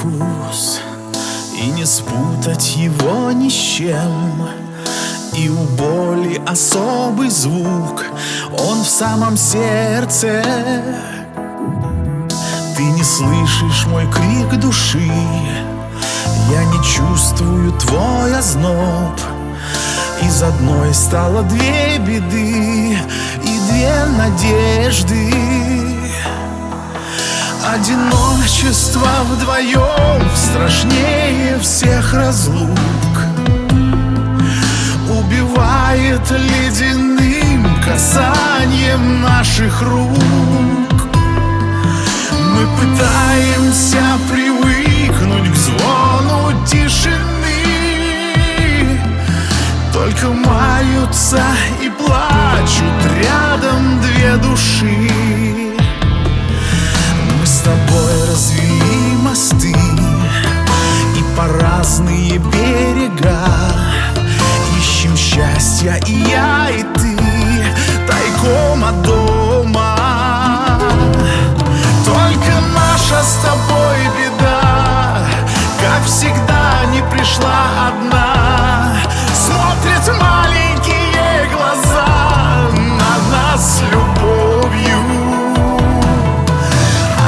вкус и не спутать его ни с чем. И у боли особый звук, он в самом сердце. Ты не слышишь мой крик души, я не чувствую твой озноб. Из одной стало две беды и две надежды. Одиночество вдвоем страшнее всех разлук. Убивает ледяным касанием наших рук. Мы пытаемся привыкнуть к звону тишины, только маются и плачут рядом две души. Мы с тобой развели мосты и по разные берега ищем счастья, и я, и ты, тайком от дома. Только наша с тобой беда, как всегда, не пришла одна. Смотрят маленькие глаза на нас с любовью.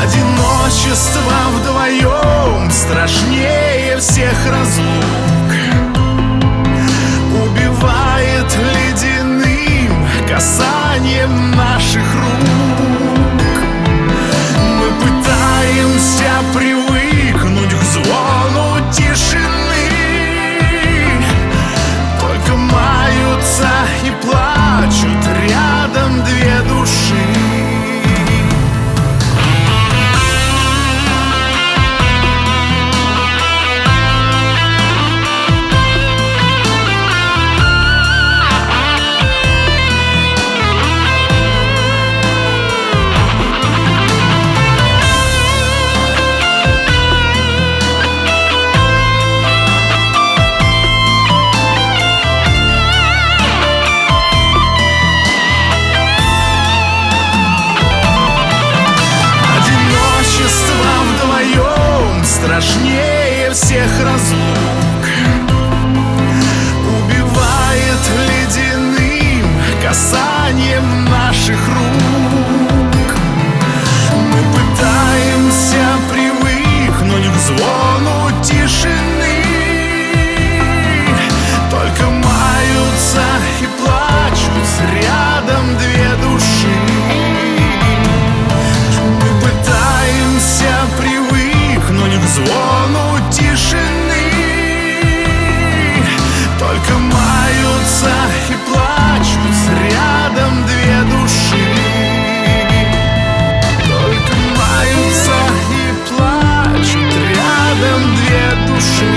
Одиночество вдвоем страшнее всех разлук. Убивает ледяным касанием наших рук. Мы пытаемся привыкнуть к звону тишины, только маются и плачут рядом две души. Страшнее всех разлук. Убивает ледяным касанием наших рук. Мы пытаемся привыкнуть к звону тишины, только маются и плачут рядом две души. Мы пытаемся привыкнуть к звону тишины, только маются и плачут рядом две души. Только маются и плачут рядом две души.